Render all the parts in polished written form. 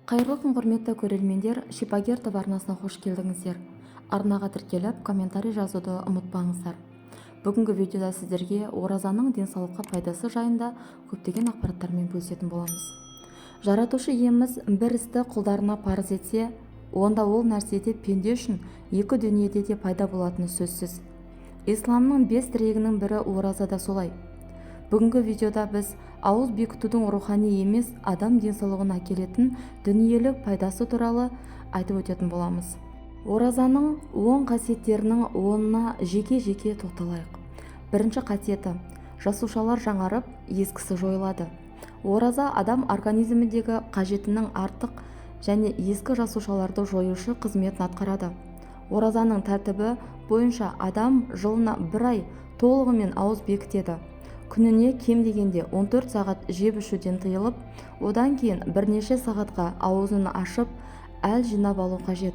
Қайырлы күн құрметті көрермендер, Шипагер арнасына қош келдіңіздер. Арнаға тіркеліп, комментарий жазуды ұмытпаңыздар. Бүгінгі видеода сіздерге оразаның денсаулыққа пайдасы жайында көптеген ақпараттармен бөлісетін боламыз. Жаратушы иеміз бір істі құлдарына парыз етсе, онда ол нәрседе пенде үшін екі дүниеде де пайда болатыны сөзсіз. Исламның 5 тірегінің бірі ораза да солай. Бүгінгі видеода біз ауыз бекітудің рухани емес адам денсаулығына әкелетін дүниелік пайдасы туралы айтып өтетін боламыз. Оразаның 10 қасиеттерінің 10-на жеке-жеке тоқталайық. Бірінші қасиеті: жасушалар жаңарып, ескісі жойылады. Ораза адам организміндегі қажетінің артық және ескі жасушаларды жоюшы қызметін атқарады. Оразаның тәртібі бойынша адам жылына 1 ай толығымен ауыз бекітеді. Күніне кем дегенде 14 сағат жеп ішуден тыйылып, одан кейін бірнеше сағатқа аузын ашып, әл жинап алу қажет.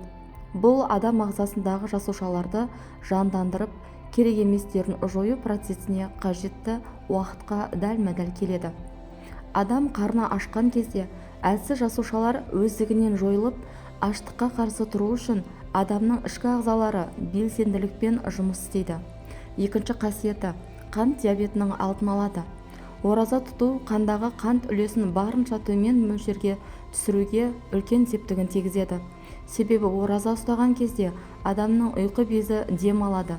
Бұл адам ағзасындағы жасушаларды жандандырып, керек еместерін жою процесіне қажетті уақытқа дәлме-дәл келеді. Адам қарны ашқан кезде әлсіз жасушалар өздігінен жойылып, аштыққа қарсы тұру үшін адамның ішкі ағзалары белсенділікпен жұмыс істейді. Екінші қасиеті: қант диабетінің алдын алады. Ораза тұту қандағы қант үлесін барынша төмен мөлшерге түсіруге үлкен септігін тигізеді. Себебі ораза ұстаған кезде адамның ұйқы безі дем алады.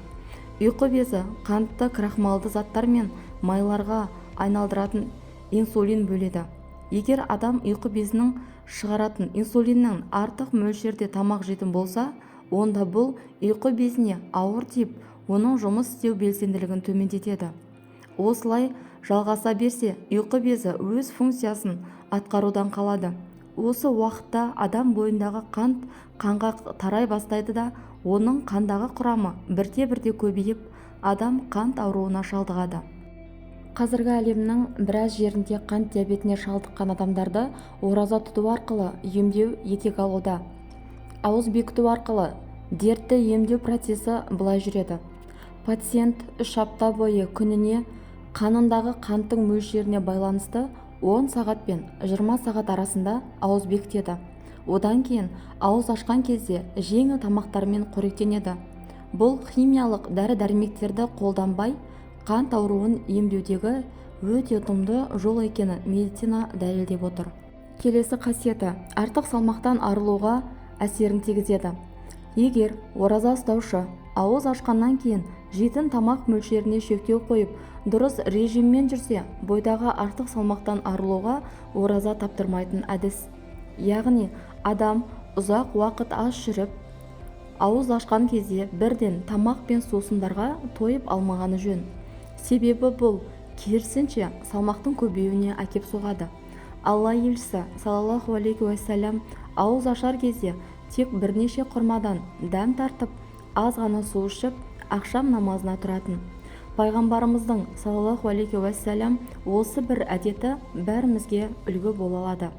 Ұйқы безі қантты крахмалды заттар мен майларға айналдыратын инсулин бөледі. Егер адам ұйқы безінің шығаратын инсулиннің артық мөлшерде тамақ жейтін болса, онда бұл ұйқы безіне ауыр тиіп, оның жұмыс істеу белсенділігін төмендетеді. Осылай жалғаса берсе, ұйқы безі өз функциясын атқарудан қалады. Осы уақытта адам бойындағы қант қанға тарай бастайды да, оның қандағы құрамы бірте-бірте көбейіп, адам қант ауруына шалдығады. Қазіргі әлемнің біраз жерінде қант диабетіне шалдыққан адамдарды ораза тұту арқылы емдеу етек алуда. Ауыз бекіту арқылы дертті емдеу процесі былай жүреді. Пациент 3 апта бойы күніне қанындағы қанттың мөлшеріне байланысты 10 сағат пен 20 сағат арасында ауыз бекітеді. Одан кейін ауыз ашқан кезде жеңіл тамақтармен қоректенеді. Бұл химиялық дәрі-дәрмектерді қолданбай қант ауруын емдеудегі өте ұтымды жол екенін медицина дәлелдеп отыр. Келесі қасиеті: артық салмақтан арылуға әсерін тигізеді. Егер ораза ұстаушы ауыз ашқаннан кейін жейтін тамақ мөлшеріне шектеу қойып, дұрыс режиммен жүрсе, бойдағы артық салмақтан арылуға ораза таптырмайтын әдіс. Яғни адам ұзақ уақыт аш жүріп, ауыз ашқан кезде бірден тамақ пен сусындарға тойып алмағаны жөн. Себебі бұл керісінше салмақтың көбеюіне әкеп соғады. Алла елшісі саллаллаху алейхи уассалям ауыз ашар кезде тек бірнеше құрмадан дәм тартып, аз ғана су ішіп, ақшам намазына тұратын. Пайғамбарымыздың саллаллаху алейхи уассалям осы бір әдеті бәрімізге үлгі бола алады.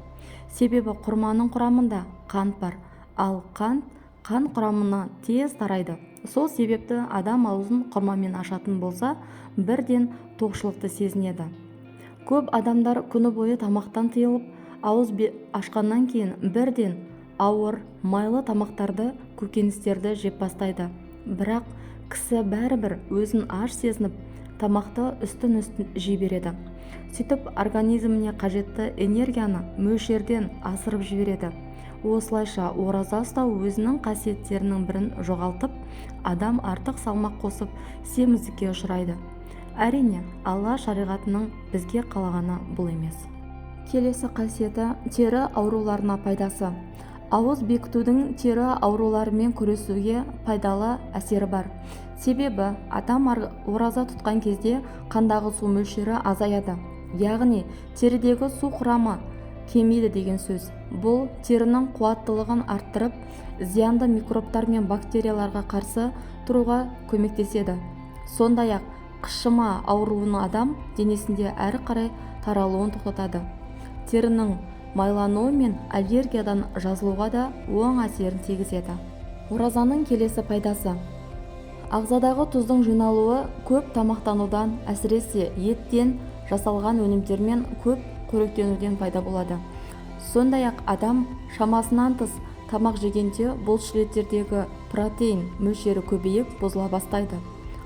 Себебі құрманың құрамында қант бар, ал қант қан құрамына тез тарайды. Сол себепті адам аузын құрмамен ашатын болса, бірден тоқшылықты сезінеді. Көп адамдар күні бойы тамақтан тыйылып, ауыз ашқаннан кейін бірден ауыр, майлы тамақтарды, көкөністерді жеп бастайды. Бірақ кісі бәрібір өзін аш сезініп, тамақты үстін-үстін жей береді. Сөйтіп организміне қажетті энергияны мөлшерден асырып жібереді. Осылайша ораза ұстау өзінің қасиеттерінің бірін жоғалтып, адам артық салмақ қосып семіздікке ұшырайды. Әрине, Алла шариғатының бізге қалағаны бұл емес. Келесі қасиеті: тері ауруларына пайдасы. Ауыз бекітудің тері ауруларымен күресуге пайдалы әсері бар. Себебі адам ораза тұтқан кезде қандағы су мөлшері азаяды. Яғни терідегі су құрамы кемиді деген сөз. Бұл терінің қуаттылығын арттырып, зиянды микробтар мен бактерияларға қарсы тұруға көмектеседі. Сондай-ақ қышыма ауруының адам денесінде әрі қарай таралуын тоқтатады. Терінің майлануы мен аллергиядан жазылуға да оң әсерін тигізеді. Оразаның келесі пайдасы: ағзадағы тұздың жиналуы көп тамақтанудан, әсіресе еттен жасалған өнімдермен көп қоректенуден пайда болады. Сондай-ақ адам шамасынан тыс тамақ жегенде бұлшықеттердегі протеин мөлшері көбейіп бұзыла бастайды.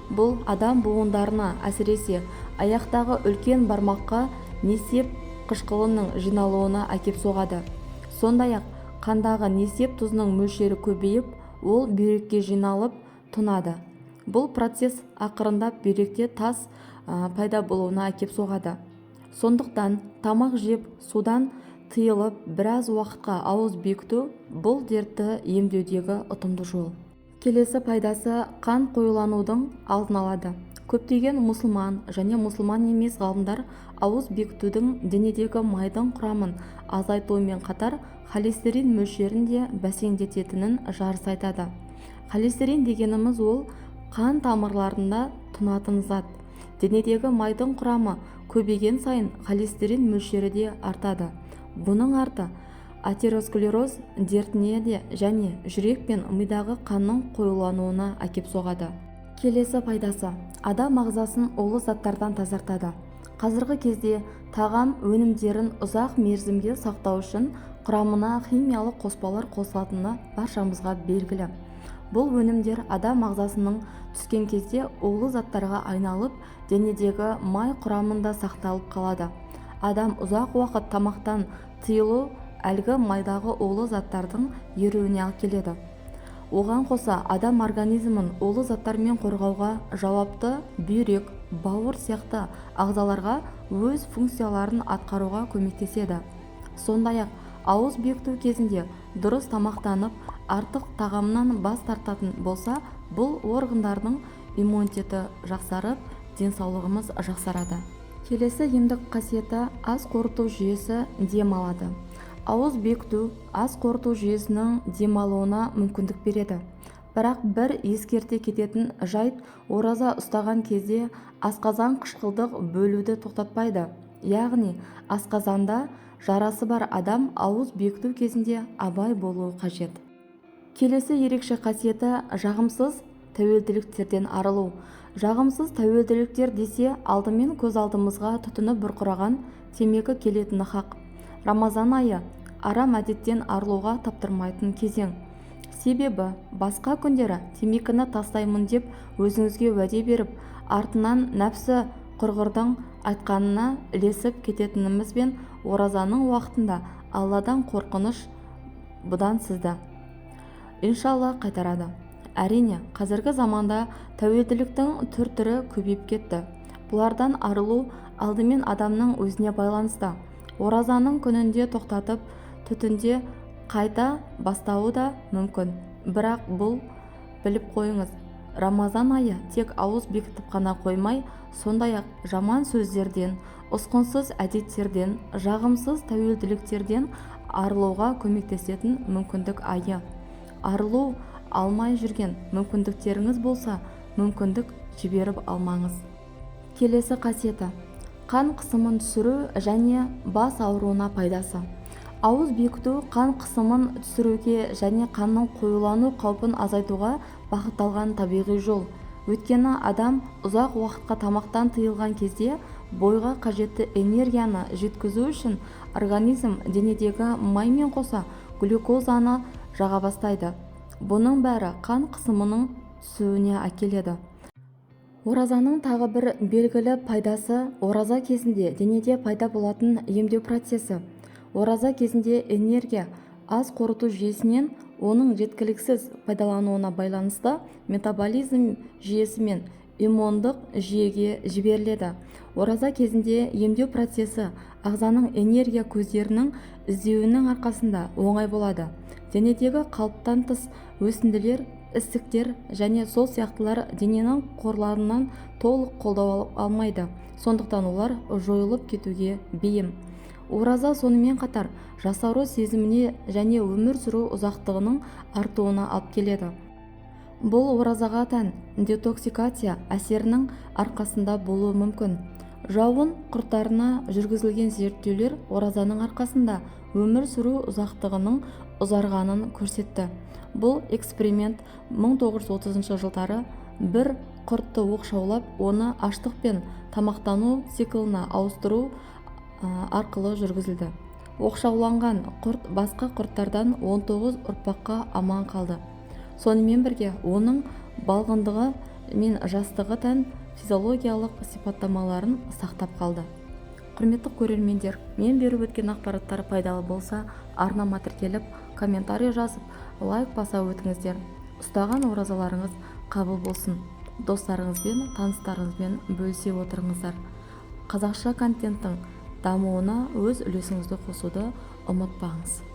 Бұл адам буындарына, әсіресе аяқтағы үлкен бармаққа несеп қышқылының жиналуына әкеп соғады. Сондай-ақ қандағы несеп тұзының мөлшері көбейіп, ол бүйрекке жиналып тұнады. Бұл процесс ақырындап бүйректе тас пайда болуына әкеп соғады. Сондықтан тамақ жеп судан тыйылып біраз уақытқа ауыз бекіту бұл дертті емдеудегі ұтымды жол. Келесі пайдасы қан қоюланудың алдын алады. Көптеген мұсылман және мұсылман емес ғалымдар ауыз бекітудің денедегі майдың құрамын азайтуымен қатар холестерин мөлшерін де бәсеңдететінін жарыса айтады. Холестерин дегеніміз ол қан тамырларында тұнатын зат. Денедегі майдың құрамы көбейген сайын холестерин мөлшері де артады. Бұның арты атеросклероз дертіне де және жүрек пен мидағы қанның қоюлануына әкеп соғады. Келесі пайдасы адам ағзасын улы заттардан тазартады. Қазіргі кезде тағам өнімдерін ұзақ мерзімге сақтау үшін құрамына химиялық қоспалар қосылатыны баршамызға белгілі. Бұл өнімдер адам ағзасының түскен кезде улы заттарға айналып, денедегі май құрамында сақталып қалады. Адам ұзақ уақыт тамақтан тыйылу әлгі майдағы улы заттардың еруіне алып келеді. Оған қоса адам организмін улы заттармен қорғауға жауапты бүйрек, бауыр сияқты ағзаларға өз функцияларын атқаруға көмектеседі. Сондай-ақ ауыз бекіту кезінде дұрыс тамақтанып, артық тағамнан бас тартатын болса, бұл органдардың иммунитеті жақсарып, денсаулығымыз жақсарады. Келесі емдік қасиеті ас қорыту жүйесі дем алады. Ауыз бекіту ас қорыту жүйесінің демалуына мүмкіндік береді. Бірақ бір ескерте кететін жайт, ораза ұстаған кезде асқазан қышқылдық бөлуді тоқтатпайды. Яғни асқазанда жарасы бар адам ауыз бекіту кезінде абай болуы қажет. Келесі ерекше қасиеті жағымсыз тәуелділіктерден арылу. Жағымсыз тәуелділіктер десе алдымен көз алдымызға түтіні бұрқыраған темекі келетіні хақ. Рамазан айы арам әдеттен арылуға таптырмайтын кезең. Себебі басқа күндері темекіні тастаймын деп өзіңізге уәде беріп, артынан нәпсі құрғырдың айтқанына ілесіп кететінімізбен оразаның уақытында Алладан қорқыныш бұдан сізді иншалла қайтарады. Әрине, қазіргі заманда тәуелділіктің түр-түрі көбейіп кетті. Бұлардан арылу алдымен адамның өзіне байланысты. Оразаның күнінде тоқтатып, түтінде қайта бастауы да мүмкін. Бірақ бұл біліп қойыңыз, Рамазан айы тек ауыз бекітіп қана қоймай, сондай-ақ жаман сөздерден, ұсқынсыз әдеттерден, жағымсыз тәуелділіктерден арылуға көмектесетін мүмкіндік айы. Арылу алмай жүрген мүмкіндіктеріңіз болса, мүмкіндік жіберіп алмаңыз. Келесі қасиеті қан қысымын түсіру және бас ауруына пайдасы. Ауыз бекіту қан қысымын түсіруге және қанның қоюлану қаупін азайтуға бағытталған табиғи жол. Өйткені адам ұзақ уақытқа тамақтан тыйылған кезде бойға қажетті энергияны жеткізу үшін организм денедегі маймен қоса глюкозаны жаға бастайды. Бұның бәрі қан қысымының түсуіне әкеледі. Оразаның тағы бір белгілі пайдасы ораза кезінде денеде пайда болатын емдеу процесі. Ораза кезінде энергия ас қорыту жүйесінен оның жеткіліксіз пайдалануына байланысты метаболизм жүйесі мен иммундық жүйеге жіберіледі. Ораза кезінде емдеу процесі ағзаның энергия көздерінің іздеуінің арқасында оңай болады. Денедегі қалыптан тыс өсінділер, ісіктер және сол сияқтылар дененің қорларынан толық қолдау алмайды. Сондықтан олар жойылып кетуге бейім. Ораза сонымен қатар жасару сезіміне және өмір сүру ұзақтығының артуына алып келеді. Бұл оразаға тән детоксикация әсерінің арқасында болуы мүмкін. Жауын құрттарына жүргізілген зерттеулер оразаның арқасында өмір сүру ұзақтығының ұзарғанын көрсетті. Бұл эксперимент 1930 жылдары бір құртты оқшаулап, оны аштық пен тамақтану циклына ауыстыру арқылы жүргізілді. оқшауланған құрт басқа құрттардан 19 ұрпаққа аман қалды. Сонымен бірге оның балғындығы мен жастығы тән физиологиялық сипаттамаларын сақтап қалды. Құрметті көрермендер, мен беріп өткен ақпараттар пайдалы болса, арнама тіркеліп, комментарий жазып, лайк баса өтіңіздер. Ұстаған оразаларыңыз қабыл болсын. Достарыңызбен, таныстарыңызбен бөлісе отырыңыздар. Қазақша контенттің дамуына өз үлесіңізді қосуды ұмытпаңыз.